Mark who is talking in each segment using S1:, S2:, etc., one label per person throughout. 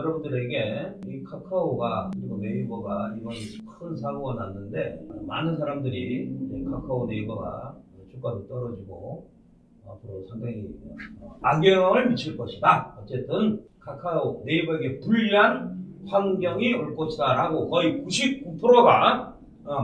S1: 여러분들에게 이 카카오가 그리고 네이버가 이번 큰 사고가 났는데 많은 사람들이 이제 카카오 네이버가 주가도 떨어지고 앞으로 상당히 악영향을 미칠 것이다. 어쨌든 카카오 네이버에게 불리한 환경이 올 것이다 라고 거의 99%가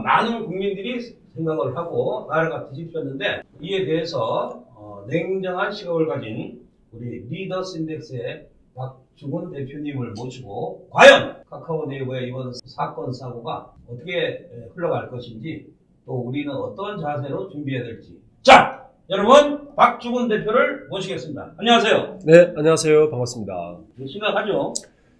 S1: 많은 국민들이 생각을 하고 나라가 뒤집혔는데, 이에 대해서 냉정한 시각을 가진 우리 리더스 인덱스의 박주근 대표님을 모시고 과연 카카오 네이버의 이번 사건 사고가 어떻게 흘러갈 것인지, 또 우리는 어떤 자세로 준비해야 될지. 자, 여러분, 박주근 대표를 모시겠습니다. 안녕하세요.
S2: 네, 안녕하세요. 반갑습니다.
S1: 심각하죠?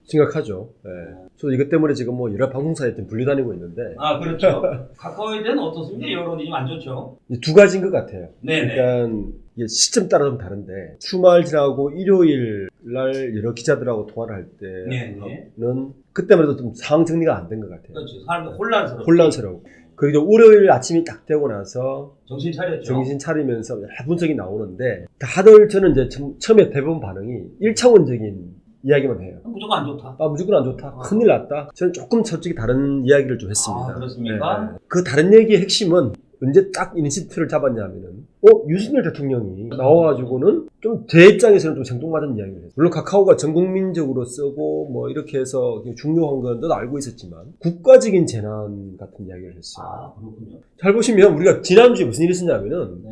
S2: 심각하죠. 네. 저도 이것 때문에 지금 뭐 여러 방송사에 좀 분리 다니고 있는데.
S1: 그렇죠. 카카오에 대한 어떻습니까? 여론이 좀 안 좋죠?
S2: 두 가지인 것 같아요.
S1: 네네.
S2: 그러니까 이게 시점 따라 좀 다른데, 주말 지나고 일요일 날 여러 기자들하고 통화를 할 때는 그때만 해도 좀 상황 정리가 안 된 것 같아요.
S1: 그렇죠. 사람들 혼란스러워.
S2: 혼란스러워. 그리고 월요일 아침이 딱 되고 나서
S1: 정신 차렸죠.
S2: 정신 차리면서 여러 분석이 나오는데, 다들 저는 이제 처음에 대부분 반응이 1차원적인 이야기만 해요.
S1: 무조건 안 좋다.
S2: 무조건 안 좋다. 큰일 났다. 저는 조금 솔직히 다른 이야기를 좀 했습니다.
S1: 그렇습니까?
S2: 네. 그 다른 얘기의 핵심은 언제 딱 이니시티브를 잡았냐면은, 윤석열 대통령이 나와가지고는 좀 제 입장에서는 좀 생뚱맞은 이야기를 했어요. 물론 카카오가 전 국민적으로 쓰고 뭐 이렇게 해서 중요한 건 너도 알고 있었지만, 국가적인 재난 같은 이야기를 했어요.
S1: 그렇군요.
S2: 잘 보시면 우리가 지난주에 무슨 일이 있었냐면은,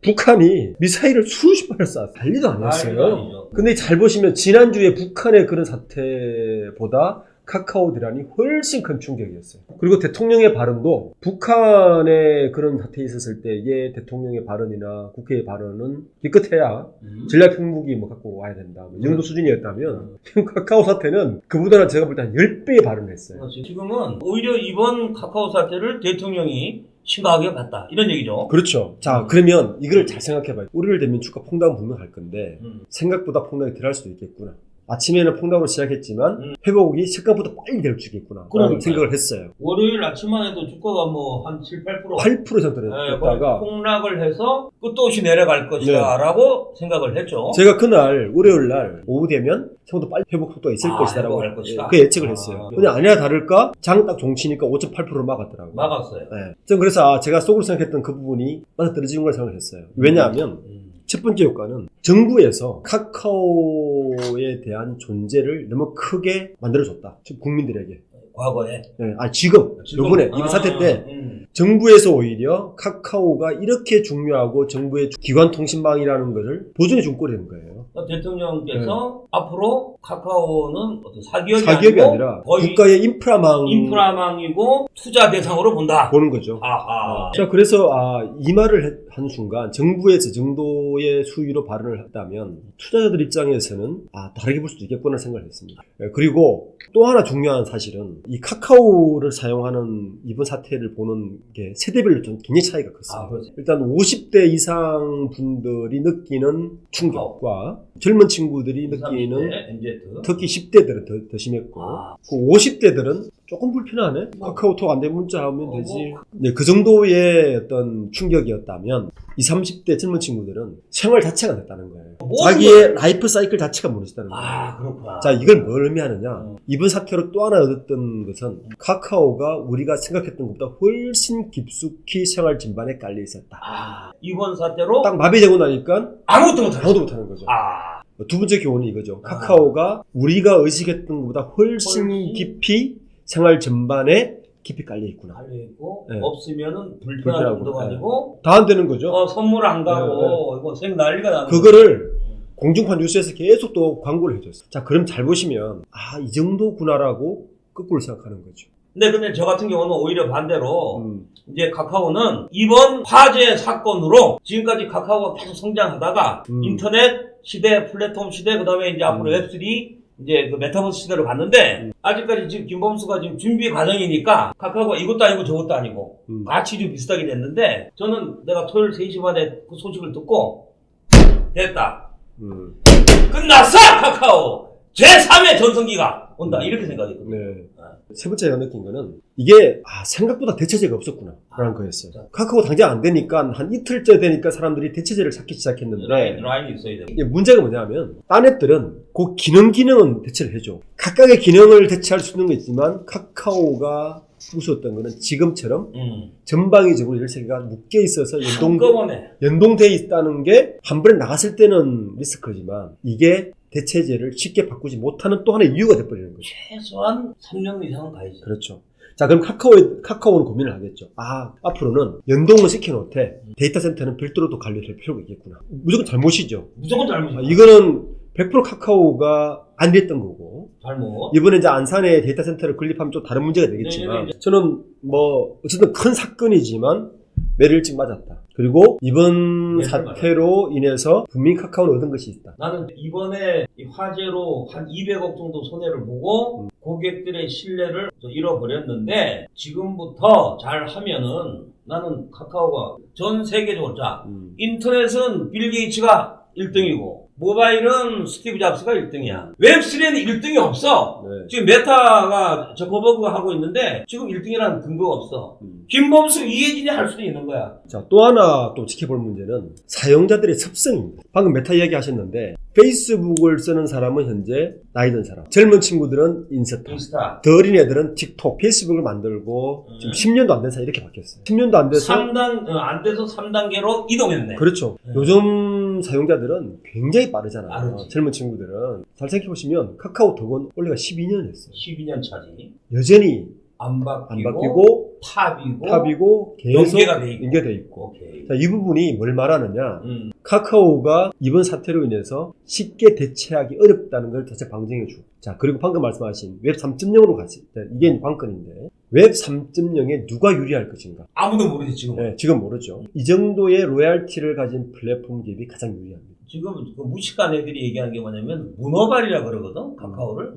S2: 북한이 미사일을 수십 발을 쐈어요. 난리도 아니었어요. 근데 잘 보시면 지난주에 북한의 그런 사태보다 카카오 대란이 훨씬 큰 충격이었어요. 그리고 대통령의 발언도 북한의 그런 사태에 있었을 때의 대통령의 발언이나 국회의 발언은 기껏해야 전략핵무기 뭐 갖고 와야 된다, 이 정도 수준이었다면, 지금 카카오 사태는 그보다는 제가 볼 때 한 10배의 발언을 했어요.
S1: 지금은 오히려 이번 카카오 사태를 대통령이 심각하게 봤다, 이런 얘기죠.
S2: 그렇죠. 자, 그러면 이걸 잘 생각해봐요. 우리를 되면 주가 폭락은 분명 할 건데, 생각보다 폭락이 덜 할 수도 있겠구나. 아침에는 폭락으로 시작했지만 회복이 생각보다 빨리 될 수 있겠구나 라는 생각을 했어요.
S1: 월요일 아침만 해도 주가가 뭐 한 7, 8%
S2: 8% 정도 됐다가
S1: 폭락을 해서 끝도 없이 내려갈 것이다 라고 생각을 했죠.
S2: 제가 그날 월요일 날 오후 되면 생각보다 빨리 회복 속도가 있을 것이다 라고 그 예측을 했어요. 근데 아니나 다를까 장 딱 종치니까 5.8%를 막았더라고요.
S1: 막았어요.
S2: 전 그래서 제가 속으로 생각했던 그 부분이 맞아 떨어지는 걸 생각을 했어요. 왜냐하면 첫 번째 효과는 정부에서 카카오에 대한 존재를 너무 크게 만들어줬다. 국민들에게.
S1: 과거에?
S2: 지금. 요번에, 이번 사태 때, 정부에서 오히려 카카오가 이렇게 중요하고 정부의 기관 통신망이라는 것을 보존해 준 꼴이 된 거예요.
S1: 대통령께서 앞으로 카카오는 어떤
S2: 사기업이 아니라 국가의
S1: 인프라망이고 투자 대상으로 보는
S2: 거죠. 자, 그래서 이 말을 한 순간 정부에서 정도의 수위로 발언을 했다면 투자자들 입장에서는 다르게 볼 수도 있겠구나 생각을 했습니다. 그리고 또 하나 중요한 사실은 이 카카오를 사용하는 이번 사태를 보는 게 세대별로 좀 굉장히 차이가 컸어요. 일단 50대 이상 분들이 느끼는 충격과 젊은 친구들이 느끼는, 특히 10대들은 더 심했고, 그 50대들은 조금 불편하네? 카카오톡 안 되면 문자 하면 되지. 네, 그 정도의 어떤 충격이었다면 20, 30대 젊은 친구들은 생활 자체가 됐다는 거예요. 자기의 라이프 사이클 자체가 무너졌다는 거예요.
S1: 그렇구나.
S2: 자, 이걸 뭘 의미하느냐? 이번 사태로 또 하나 얻었던 것은 카카오가 우리가 생각했던 것보다 훨씬 깊숙이 생활 전반에 깔려 있었다.
S1: 이번 사태로
S2: 딱 마비되고 나니까
S1: 아무것도
S2: 못하는 거죠. 두 번째 교훈이 이거죠. 카카오가 우리가 의식했던 것보다 훨씬 깊이 생활 전반에 깊이 깔려 있구나.
S1: 깔려있고, 없으면은 불편한 정도가 아니고,
S2: 다 안 되는 거죠.
S1: 선물 안 가고, 이거 생 난리가 나는
S2: 그거를 공중파 뉴스에서 계속 또 광고를 해줬어요. 자, 그럼 잘 보시면, 이 정도구나라고 거꾸로 생각하는 거죠.
S1: 근데 저 같은 경우는 오히려 반대로, 이제 카카오는 이번 화재 사건으로 지금까지 카카오가 계속 성장하다가 인터넷 시대, 플랫폼 시대, 그 다음에 이제 앞으로 웹3, 이제 그 메타버스 시대로 갔는데, 아직까지 지금 김범수가 지금 준비 과정이니까 카카오가 이것도 아니고 저것도 아니고 같이 좀 비슷하게 됐는데, 저는 내가 토요일 3시 반에 그 소식을 듣고 됐다. 끝났어! 카카오! 제3의 전성기가 온다. 이렇게 생각했거든요.
S2: 세 번째 제가 느낀 거는 이게 생각보다 대체제가 없었구나 라는 거였어요. 카카오 당장 안 되니까 한 이틀째 되니까 사람들이 대체제를 찾기 시작했는데
S1: 라인이 있어야 돼.
S2: 이게 문제가 뭐냐면 딴 앱들은 그 기능은 대체를 해줘. 각각의 기능을 대체할 수 있는 거 있지만 카카오가 무서웠던 거는 지금처럼 전방위적으로 13개가 묶여 있어서
S1: 한꺼번에
S2: 연동돼 있다는 게 한 번에 나갔을 때는 리스크지만 이게 대체제를 쉽게 바꾸지 못하는 또 하나의 이유가 돼버리는 거죠.
S1: 최소한 3년 이상은 가야지.
S2: 그렇죠. 자, 그럼 카카오는 고민을 하겠죠. 앞으로는 연동을 시켜놓되 데이터 센터는 별도로 또 관리할 필요가 있겠구나. 무조건 잘못이죠.
S1: 무조건 잘못이야.
S2: 이거는 100% 카카오가 안 됐던 거고.
S1: 잘못.
S2: 이번에 이제 안산에 데이터 센터를 건립하면 좀 다른 문제가 되겠지만, 저는 어쨌든 큰 사건이지만 매를 일찍 맞았다. 그리고 이번 사태로 인해서 분명히 카카오는 얻은 것이 있다.
S1: 나는 이번에 이 화재로 한 200억 정도 손해를 보고 고객들의 신뢰를 잃어버렸는데 지금부터 잘 하면은 나는 카카오가 전 세계적으로 인터넷은 빌 게이츠가 1등이고 모바일은 스티브 잡스가 1등이야. 웹3에는 1등이 없어.
S2: 네.
S1: 지금 메타가 저거버그가 하고 있는데 지금 1등이라는 근거가 없어. 김범수, 이혜진이 할 수도 있는 거야.
S2: 자, 또 하나 또 지켜볼 문제는 사용자들의 습성입니다. 방금 메타 이야기 하셨는데 페이스북을 쓰는 사람은 현재 나이 든 사람, 젊은 친구들은 인스타. 더 어린 애들은 틱톡, 페이스북을 만들고 지금 10년도 안 된 사이 이렇게 바뀌었어요. 10년도 안 돼서
S1: 안 돼서 3단계로 이동했네.
S2: 그렇죠. 요즘 사용자들은 굉장히 빠르잖아요.
S1: 빠르지.
S2: 젊은 친구들은 잘 생각해보시면 카카오톡은 원래가 12년 했어요.
S1: 12년 차지.
S2: 여전히
S1: 안
S2: 바뀌고
S1: 바뀌고 탑이고
S2: 계속
S1: 연계돼
S2: 연계돼 있고.
S1: 오케이.
S2: 자, 이 부분이 뭘 말하느냐? 카카오가 이번 사태로 인해서 쉽게 대체하기 어렵다는 걸 다시 방증해 주고. 자, 그리고 방금 말씀하신 웹 3.0으로 갔을 때 이게 관건인데 웹 3.0에 누가 유리할 것인가?
S1: 아무도 모르지 지금.
S2: 네, 지금 모르죠. 이 정도의 로얄티를 가진 플랫폼 기업이 가장 유리합니다.
S1: 지금 그 무식한 애들이 얘기하는 게 뭐냐면 문어발이라 그러거든 카카오를.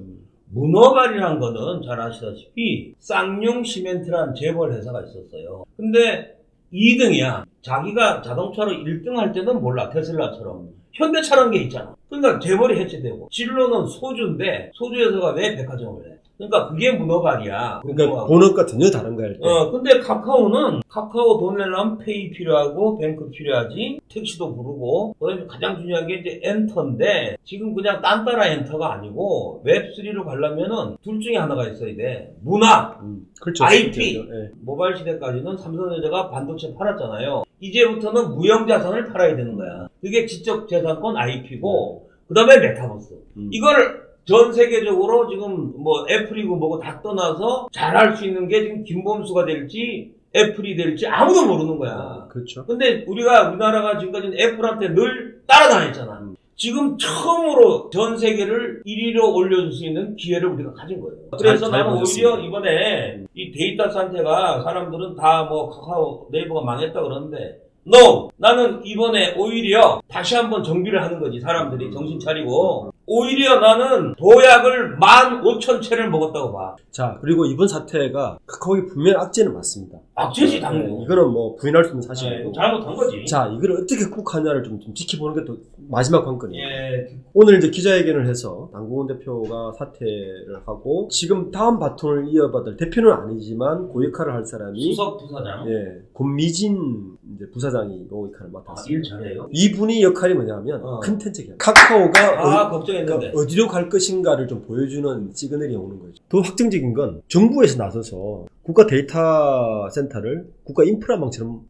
S1: 문어발이란 거는 잘 아시다시피 쌍용 시멘트라는 재벌 회사가 있었어요. 근데 2등이야. 자기가 자동차로 1등 할 때는 몰라. 테슬라처럼. 현대차라는 게 있잖아. 그러니까 재벌이 해체되고 진로는 소주인데 소주 회사가 왜 백화점을 해? 그러니까 그게 문어발이야.
S2: 그러니까 본업과 전혀 다른 거야.
S1: 근데 카카오는 카카오 돈 내려면 페이 필요하고 뱅크 필요하지. 택시도 부르고. 그다음에 가장 중요한 게 이제 엔터인데 지금 그냥 딴따라 엔터가 아니고 웹3로 가려면은 둘 중에 하나가 있어야 돼. 문화.
S2: 그렇죠.
S1: IP.
S2: 네.
S1: 모바일 시대까지는 삼성전자가 반도체 팔았잖아요. 이제부터는 무형자산을 팔아야 되는 거야. 그게 지적재산권 IP고 그 다음에 메타버스. 이거를 전 세계적으로 지금 뭐 애플이고 뭐고 다 떠나서 잘할 수 있는 게 지금 김범수가 될지 애플이 될지 아무도 모르는 거야.
S2: 그렇죠.
S1: 근데 우리나라가 지금까지 애플한테 늘 따라다녔잖아. 지금 처음으로 전 세계를 1위로 올려줄 수 있는 기회를 우리가 가진 거예요. 그래서 나는 오히려 이번에 이 데이터 산태가 사람들은 다 뭐 카카오 네이버가 망했다 그러는데 No! 나는 이번에 오히려 다시 한번 정비를 하는 거지. 사람들이 정신 차리고. 오히려 나는 도약을 15,000채를 먹었다고 봐.
S2: 자, 그리고 이번 사태가 카카오의 분명 악재는 맞습니다.
S1: 악재지, 당연히.
S2: 네, 이거는 뭐 부인할 수 있는 사실이고.
S1: 잘못한 거지.
S2: 자, 이걸 어떻게 극복하냐를 좀 지켜보는 게 또 마지막 관건이에요.
S1: 예.
S2: 오늘 이제 기자회견을 해서 당국원 대표가 사퇴를 하고 지금 다음 바톤을 이어받을 대표는 아니지만 그 역할을 할 사람이
S1: 수석 부사장.
S2: 예, 권미진 이제 부사장이 이 역할을 맡았어요.
S1: 일 잘해요.
S2: 이분이 역할이 뭐냐면 컨텐츠 개발. 카카오가
S1: 걱정했는데.
S2: 어디로 갈 것인가를 좀 보여주는 시그널이 오는 거죠. 더 확정적인 건 정부에서 나서서 국가 데이터 센터를 국가 인프라망처럼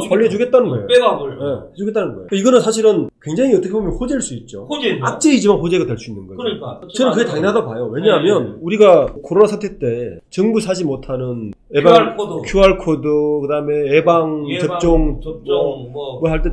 S2: 벌려주겠다는 거예요.
S1: 백업을.
S2: 네, 주겠다는 거예요. 이거는 사실은 굉장히 어떻게 보면 호재일 수 있죠.
S1: 호재.
S2: 악재이지만 호재가 될 수 있는 거죠.
S1: 그러니까.
S2: 저는 그게 당연하다 봐요. 왜냐하면 우리가 코로나 사태 때 정부 사지 못하는 QR코드, 그 다음에 예방 접종 뭐 할 때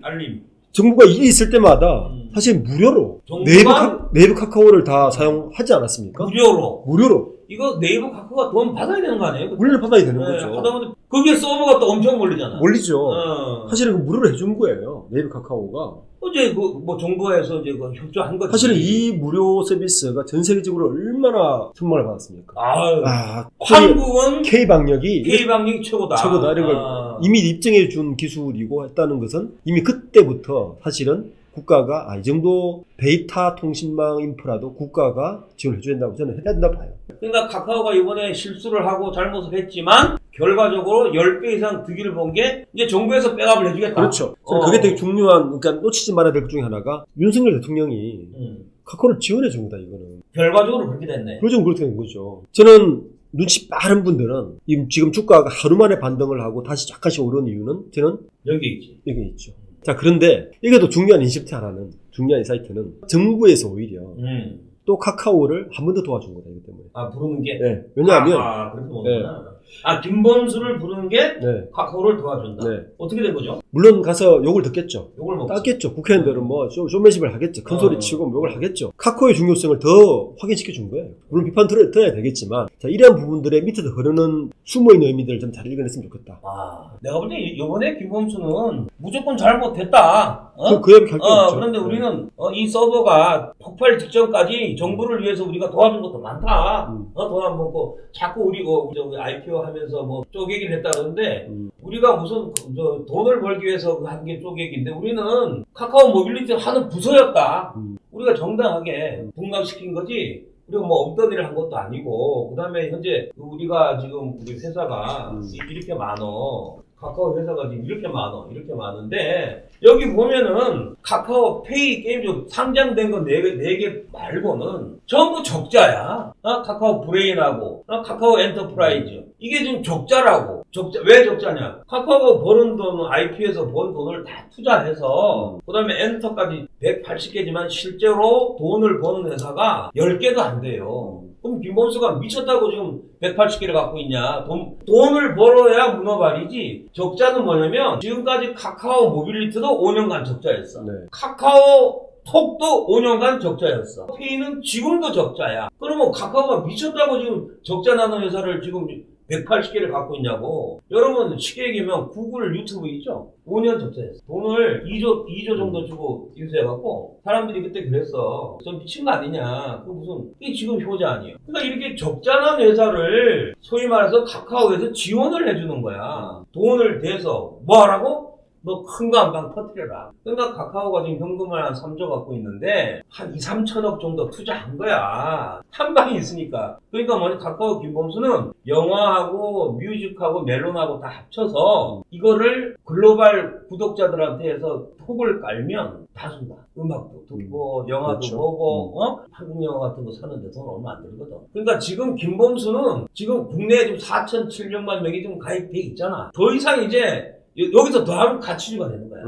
S1: 알림.
S2: 정부가 일이 있을 때마다 사실 무료로 네이버 카카오를 다 사용하지 않았습니까? 무료로.
S1: 이거 네이버 카카오가 돈 받아야 되는 거 아니에요?
S2: 물리를 받아야 되는 거죠.
S1: 하다못해 그게 서버가 또 엄청 몰리잖아.
S2: 몰리죠. 사실은 그 무료로 해준 거예요. 네이버 카카오가.
S1: 어제 뭐 정부에서 이제 협조한 거지.
S2: 사실은 이 무료 서비스가 전 세계적으로 얼마나 선망을 받았습니까?
S1: 한국은
S2: K방역이
S1: 최고다.
S2: 이런 걸 이미 입증해 준 기술이고 했다는 것은 이미 그때부터 사실은 국가가 이 정도 데이터 통신망 인프라도 국가가 지원해 줘야 된다고 저는 해야 된다고 봐요.
S1: 그러니까 카카오가 이번에 실수를 하고 잘못을 했지만 결과적으로 10배 이상 득의를 본 게 이제 정부에서 백업을 해주겠다.
S2: 그렇죠. 그게 되게 중요한, 그러니까 놓치지 말아야 될 것 중에 하나가 윤석열 대통령이 카카오를 지원해 준 거다, 이거는.
S1: 결과적으로 그렇게 됐네.
S2: 그렇죠, 그렇게 된 거죠. 저는 눈치 빠른 분들은 지금 주가가 하루 만에 반등을 하고 다시 약간씩 오르는 이유는 저는
S1: 여기 있지.
S2: 여기 있죠. 자, 그런데 이게 더 중요한 인식트 하나는, 중요한 인사이트는 정부에서 오히려 또 카카오를 한 번 더 도와준 거다, 이기 때문에.
S1: 부르는 게?
S2: 네. 왜냐하면,
S1: 그렇게 보는구나. 김범수를 부르는 게
S2: 네.
S1: 카카오를 도와준다.
S2: 네.
S1: 어떻게 된 거죠?
S2: 물론 가서 욕을 듣겠죠.
S1: 욕을 먹죠.
S2: 따겠죠. 국회의원들은 뭐 쇼맨십을 하겠죠. 큰 소리 치고 욕을 하겠죠. 카카오의 중요성을 더 확인시켜 준 거예요. 물론 비판 들어야 되겠지만, 자, 이러한 부분들의 밑에서 흐르는 숨어있는 의미들을 좀 잘 읽어냈으면 좋겠다.
S1: 내가 볼 때 이번에 김범수는 무조건 잘못했다.
S2: 그 얘기 할 게 없죠.
S1: 그런데 우리는 이 서버가 폭발 직전까지 정부를 위해서 우리가 도와준 것도 많다. 돈 안 먹고 자꾸 우리 IPO 하면서 뭐 쪼개기를 했다는데 우리가 무슨 돈을 벌기 위해서 한 게 쪼개기인데 우리는 카카오 모빌리티 하는 부서였다. 우리가 정당하게 분감시킨 거지. 우리가 뭐 없던 일을 한 것도 아니고 그 다음에 현재 우리가 지금 우리 회사가 이렇게 많어. 카카오 회사가 지금 이렇게 많은데 여기 보면은 카카오 페이 게임 상장된 거 4개 말고는 전부 적자야. 카카오 브레인하고 카카오 엔터프라이즈 이게 지금 적자라고. 왜 적자냐? 카카오가 버는 돈은 IP에서 번 돈을 다 투자해서 그 다음에 엔터까지 180개지만 실제로 돈을 버는 회사가 10개도 안 돼요. 그럼 김범수가 미쳤다고 지금 180개를 갖고 있냐? 돈을 벌어야 문어발이지. 적자는 뭐냐면 지금까지 카카오 모빌리티도 5년간 적자였어.
S2: 네.
S1: 카카오 톡도 5년간 적자였어. 페이는 지금도 적자야. 그러면 카카오가 미쳤다고 지금 적자 나는 회사를 지금 180개를 갖고 있냐고. 여러분 쉽게 얘기하면 구글 유튜브 있죠? 5년 적자였어. 돈을 2조 정도 주고 인수해갖고 사람들이 그때 그랬어. 좀 미친 거 아니냐. 이게 지금 효자 아니에요. 그러니까 이렇게 적자난 회사를 소위 말해서 카카오에서 지원을 해주는 거야. 돈을 대서 뭐 하라고? 너 큰 거 한 방 퍼뜨려라. 그러니까 카카오가 지금 현금을 한 3조 갖고 있는데 한 2, 3천억 정도 투자한 거야. 한 방이 있으니까. 그러니까 뭐냐 카카오 김범수는 영화하고 뮤직하고 멜론하고 다 합쳐서 이거를 글로벌 구독자들한테 해서 톡을 깔면 다 준다. 음악도 듣고 영화도
S2: 그렇죠.
S1: 보고 한국 영화 같은 거 사는데 돈 얼마 안 들거든. 그러니까 지금 김범수는 지금 국내에 지금 4,700만 명이 지금 가입돼 있잖아. 더 이상 이제 여기서 더하면 가치주가 되는 거야.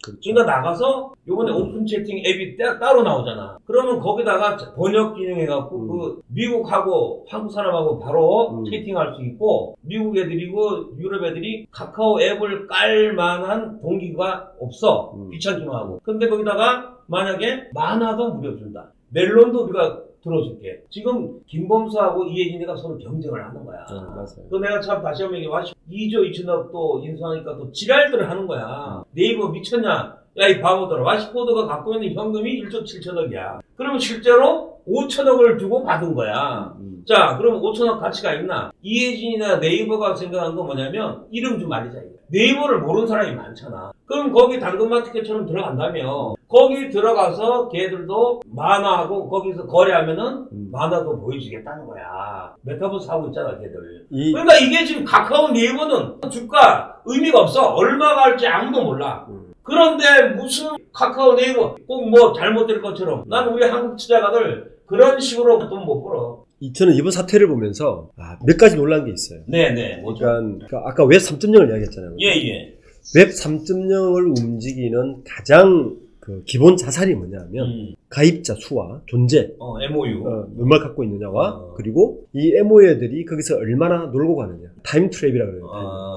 S2: 그렇죠.
S1: 그러니까 나가서 요번에 오픈 채팅 앱이 따로 나오잖아. 그러면 거기다가 번역 기능해갖고 그 미국하고 한국 사람하고 바로 채팅할 수 있고 미국 애들이고 유럽 애들이 카카오 앱을 깔 만한 동기가 없어. 귀찮기만 하고. 근데 거기다가 만약에 만화도 무료 준다. 멜론도 우리가 들어줄게. 지금 김범수하고 이혜진이가 서로 경쟁을 하는 거야.
S2: 맞아요.
S1: 그 내가 참 다시 한번 얘기해. 2조 2천억 또 인수하니까 또 지랄들을 하는 거야. 네이버 미쳤냐? 야, 이 바보들아. 와시코드가 갖고 있는 현금이 1조 7천억이야. 그러면 실제로 5천억을 주고 받은 거야. 자, 그럼 5천억 가치가 있나? 이혜진이나 네이버가 생각한 건 뭐냐면 이름 좀 알리자. 네이버를 모르는 사람이 많잖아. 그럼 거기 당근마켓처럼 들어간다며. 거기 들어가서 걔들도 만화하고 거기서 거래하면은 만화도 보여주겠다는 거야. 메타버스 하고 있잖아, 걔들. 그러니까 이게 지금 카카오 네이버는 주가 의미가 없어. 얼마가 할지 아무도 몰라. 그런데 무슨 카카오 네이버 꼭 뭐 잘못될 것처럼 난 우리 한국 투자가들 그런 식으로 돈 못 벌어.
S2: 저는 이번 사태를 보면서 몇 가지 놀란 게 있어요.
S1: 네네. 뭐죠?
S2: 그러니까 아까 웹 3.0을 이야기했잖아요.
S1: 예.
S2: 웹 3.0을 움직이는 가장 그 기본 자산이 뭐냐면 가입자 수와 존재,
S1: MOU
S2: 얼마를 갖고 있느냐와 그리고 이 MOU들이 거기서 얼마나 놀고 가느냐, 타임 트랩이라고 그래요.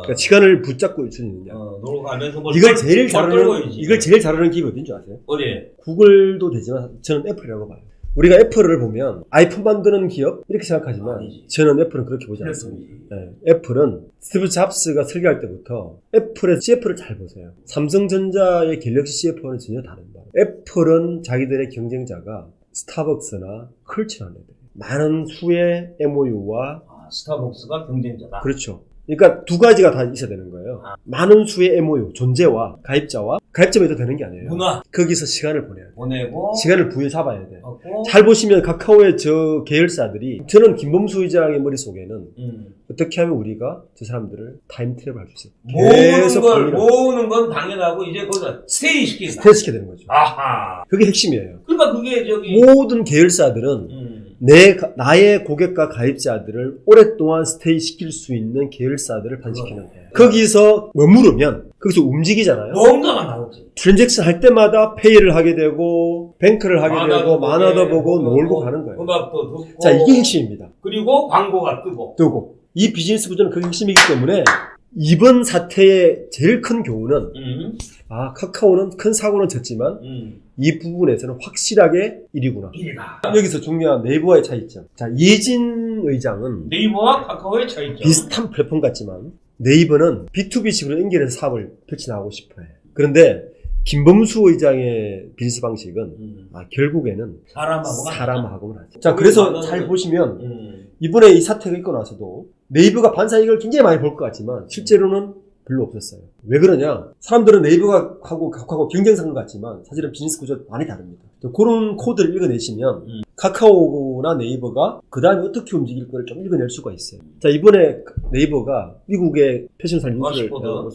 S2: 그러니까 시간을 붙잡고 있을 수 있느냐.
S1: 놀고 가면서
S2: 이걸 제일 잘하는 기업이 어딘 줄 아세요?
S1: 어디?
S2: 구글도 되지만 저는 애플이라고 봐요. 우리가 애플을 보면 아이폰 만드는 기업 이렇게 생각하지만
S1: 아니지.
S2: 저는 애플은 그렇게 보지 않습니다. 네, 애플은 스티브 잡스가 설계할 때부터 애플의 CF를 잘 보세요. 삼성전자의 갤럭시 CF와는 전혀 다릅니다. 애플은 자기들의 경쟁자가 스타벅스나 컬처라는 애들 많은 수의 MOU와
S1: 스타벅스가 경쟁자다.
S2: 그렇죠. 그러니까 두 가지가 다 있어야 되는 거예요. 많은 수의 MOU, 존재와 가입자와 가입자만 해도 되는 게 아니에요.
S1: 문화
S2: 거기서 시간을 보내야 돼요.
S1: 보내고
S2: 시간을 부여 잡아야 돼.
S1: 하고
S2: 잘 보시면 카카오의 저 계열사들이 저는 김범수 의장의 머릿속에는 어떻게 하면 우리가 저 사람들을 타임트랩을 할 수 있어요.
S1: 모으는 건 당연하고 이제 거기서 스테이 시킨다.
S2: 스테이 시켜야 되는 거죠.
S1: 아하.
S2: 그게 핵심이에요.
S1: 그러니까 그게 저기
S2: 모든 계열사들은 나의 고객과 가입자들을 오랫동안 스테이 시킬 수 있는 계열사들을 반식하는 거예요. 거기서 머무르면 거기서 움직이잖아요.
S1: 뭔가가 나오지.
S2: 트랜잭션 할 때마다 페이를 하게 되고 뱅크를 하게 되고 만화도 보고 놀고 가는 거예요.
S1: 음악도 듣고.
S2: 자, 이게 핵심입니다.
S1: 그리고 광고가 뜨고.
S2: 이 비즈니스 구조는 그게 핵심이기 때문에 이번 사태의 제일 큰 교훈은 카카오는 큰 사고는 쳤지만 이 부분에서는 확실하게 1위구나.
S1: 1위다.
S2: 여기서 중요한 네이버와의 차이점. 자, 예진 의장은
S1: 네이버와 카카오의 차이점.
S2: 비슷한 플랫폼 같지만 네이버는 B2B식으로 연결해서 사업을 펼쳐나가고 싶어요. 그런데 김범수 의장의 비즈니스 방식은 결국에는 사람하고는 하죠. 자, 그래서 잘 보시면 이번에 이 사태가 있고 나서도 네이버가 반사이익을 굉장히 많이 볼 것 같지만 실제로는 별로 없었어요. 왜 그러냐? 사람들은 네이버가 하고 카카오하고 경쟁사인 것 같지만 사실은 비즈니스 구조가 많이 다릅니다. 그런 코드를 읽어내시면 카카오나 네이버가 그 다음에 어떻게 움직일 거를 좀 읽어낼 수가 있어요. 자, 이번에 네이버가 미국의 패션사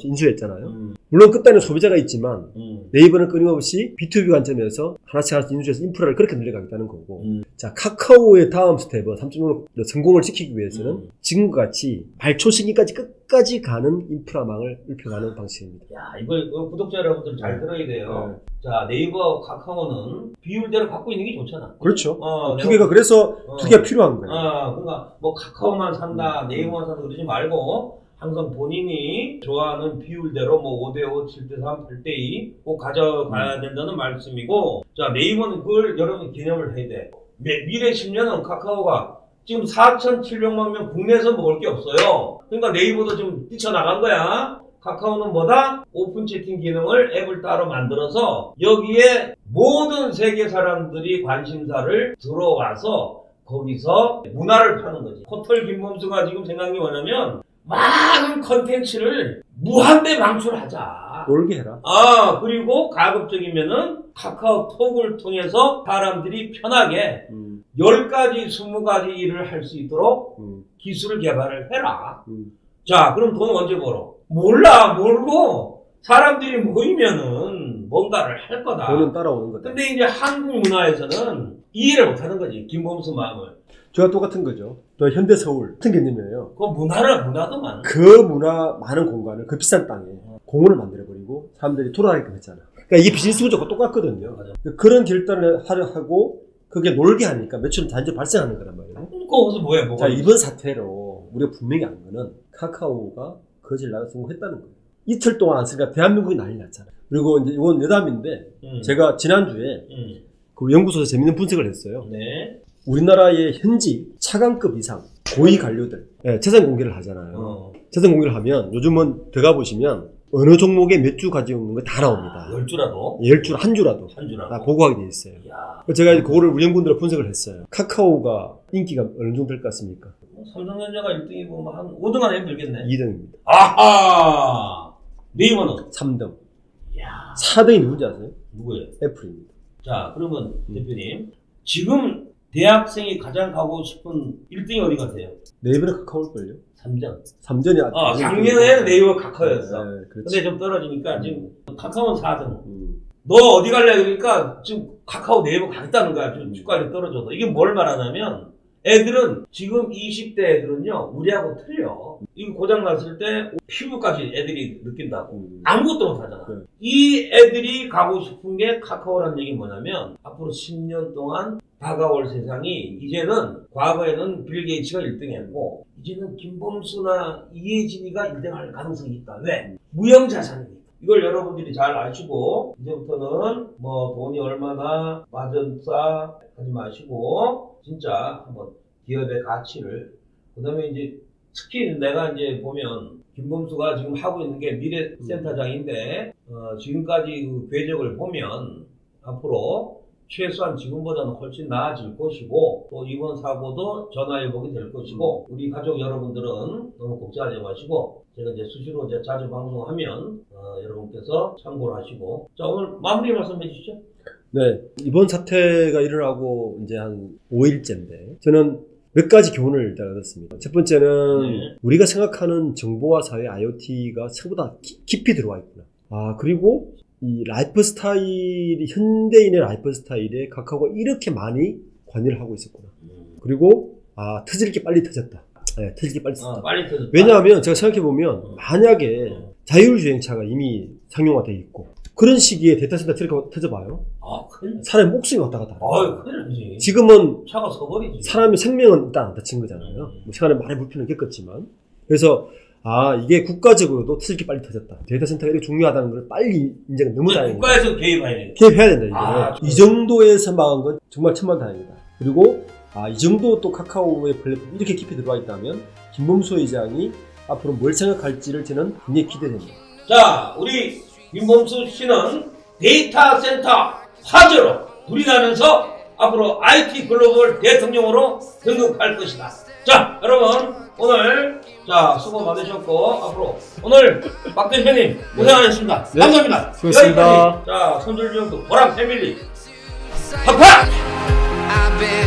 S2: 인수했잖아요. 물론 끝단에 소비자가 있지만 네이버는 끊임없이 B2B 관점에서 하나씩 인수해서 인프라를 그렇게 늘려가겠다는 거고 자, 카카오의 다음 스텝은 3.0로 성공을 시키기 위해서는 지금과 같이 발초 시기까지 끝까지 가는 인프라망을 넓혀가는 방식입니다.
S1: 야, 이걸 구독자 여러분들 잘 들어야 돼요. 자, 네이버, 카카오는 비율대로 갖고 있는 게 좋잖아.
S2: 그렇죠. 두 개가 그래서 두 개가 필요한 거예요.
S1: 그러니까 뭐 카카오만 산다, 네이버만 산다 그러지 말고 항상 본인이 좋아하는 비율대로 뭐 5대5, 7대3, 8대2 꼭 가져가야 된다는 말씀이고, 자, 네이버는 그걸 여러분 개념을 해야 돼. 미래 10년은 카카오가 지금 4,700만 명 국내에서 먹을 게 없어요. 그러니까 네이버도 좀 뛰쳐나간 거야. 카카오는 뭐다? 오픈 채팅 기능을 앱을 따로 만들어서 여기에 모든 세계 사람들이 관심사를 들어와서 거기서 문화를 파는 거지. 호텔 김범수가 지금 생각이 뭐냐면 많은 컨텐츠를 무한대 방출하자.
S2: 놀게 해라.
S1: 그리고 가급적이면은 카카오톡을 통해서 사람들이 편하게 10가지, 20가지 일을 할 수 있도록 기술을 개발을 해라. 자, 그럼 돈 언제 벌어? 모르고 사람들이 모이면은 뭔가를 할 거다.
S2: 돈은 따라오는 거다.
S1: 근데 이제 한국 문화에서는 이해를 못 하는 거지. 김범수 마음을.
S2: 저와 똑같은 거죠. 또 현대 서울 같은 개념이에요.
S1: 그 문화도 많아.
S2: 그 문화 많은 공간을 그 비싼 땅에 공원을 만들어버리고 사람들이 돌아다니게끔 했잖아. 그러니까 이게 비즈니스 구조가 똑같거든요.
S1: 맞아.
S2: 그런 결단을 하고 그게 놀게 하니까 매출은 자연적으로 발생하는 거란 말이에요.
S1: 거기서 뭐야?
S2: 자, 이번 사태로 우리가 분명히 아는 거는 카카오가 거짓 나가 성공했다는 거예요. 이틀 동안 안 쓰니까 대한민국이 난리 났잖아요. 그리고 이제 이건 여담인데 제가 지난주에 그 연구소에서 재밌는 분석을 했어요.
S1: 네.
S2: 우리나라의 현지 차관급 이상 고위 관료들 재산 공개를 하잖아요. 재산 공개를 하면 요즘은 들어가 보시면 어느 종목에 몇 주 가지고 있는 거 다 나옵니다.
S1: 10주라도?
S2: 10주, 한 주라도 다 보고하게 돼 있어요. 제가 그거를 우리 연구원들을 분석을 했어요. 카카오가 인기가 어느 정도 될 것 같습니까?
S1: 삼성전자가 1등이고 한 5등 안에 들겠네.
S2: 2등입니다.
S1: 아하! 네이버는?
S2: 3등.
S1: 이야.
S2: 4등이 누군지 아세요?
S1: 누구예요?
S2: 애플입니다.
S1: 자, 그러면 대표님, 지금 대학생이 가장 가고 싶은 1등이 어디 같아요?
S2: 네이버는 카카오일걸요?
S1: 3전.
S2: 3전이
S1: 작년에 네이버 카카오였어.
S2: 네,
S1: 근데 좀 떨어지니까 지금 카카오는 4등. 너 어디 갈래? 그러니까 지금 카카오 네이버 가겠다는 거야. 좀 주가가 떨어져도. 이게 뭘 말하냐면 애들은 지금 20대 애들은요 우리하고 틀려. 이거 고장 났을 때 피부까지 애들이 느낀다고. 아무것도 못하잖아. 이 애들이 가고 싶은 게 카카오라는 얘기 뭐냐면 앞으로 10년 동안 다가올 세상이 이제는 과거에는 빌 게이츠가 1등했고 이제는 김범수나 이혜진이가 1등할 가능성이 있다. 왜? 무형자산이니까. 이걸 여러분들이 잘 아시고 이제부터는 뭐 돈이 얼마나 마전싸 하지 마시고 진짜 한번 기업의 가치를 그다음에 이제 특히 내가 이제 보면 김범수가 지금 하고 있는 게 미래센터장인데 지금까지 그 궤적을 보면 앞으로 최소한 지금보다는 훨씬 나아질 것이고 또 이번 사고도 전화위복이 될 것이고 우리 가족 여러분들은 너무 걱정하지 마시고 제가 이제 수시로 이제 자주 방송하면 여러분께서 참고를 하시고 자 오늘 마무리 말씀해 주시죠.
S2: 네, 이번 사태가 일어나고 이제 한 5일째인데 저는 몇 가지 교훈을 일단 얻었습니다. 첫 번째는
S1: 네.
S2: 우리가 생각하는 정보화 사회 IoT가 생각보다 깊이 들어와 있구나. 그리고 이 라이프 스타일이 현대인의 라이프 스타일에 카카오가 이렇게 많이 관여를 하고 있었구나. 그리고 터질 게 빨리 터졌다. 네, 터질 게 빨리 터졌다.
S1: 빨리 터졌다.
S2: 왜냐하면 제가 생각해보면 만약에 자율주행차가 이미 상용화되어 있고 그런 시기에 데이터센터 터져봐요.
S1: 큰일 나지.
S2: 사람의 목숨이 왔다 갔다 하는
S1: 큰일 나지.
S2: 지금은
S1: 차가 서버리지.
S2: 사람의 생명은 일단 안 다친 거잖아요. 뭐 생활에 많이 불편을 겪었지만. 그래서 이게 국가적으로도 터질 게 빨리 터졌다. 데이터센터가 이렇게 중요하다는 걸 빨리 인정이 너무 다행이다.
S1: 국가에서 개입해야 돼.
S2: 개입해야 된다. 이거는. 이 정도에서 막은 건 정말 천만다행이다. 그리고 이 정도 또 카카오의 플랫폼이 이렇게 깊이 들어와 있다면 김범수 회장이 앞으로 뭘 생각할지를 저는 굉장히 기대됩니다.
S1: 자, 우리 김범수 씨는 데이터 센터 화제로 불이 나면서 앞으로 IT 글로벌 대통령으로 등극할 것이다. 자, 여러분 오늘 수고 많으셨고 앞으로 오늘 박 대표님 고생하셨습니다.
S2: 네.
S1: 감사합니다.
S2: 수고했습니다.
S1: 여기까지. 자, 손들정도 보람 패밀리 팍팍!
S3: I've been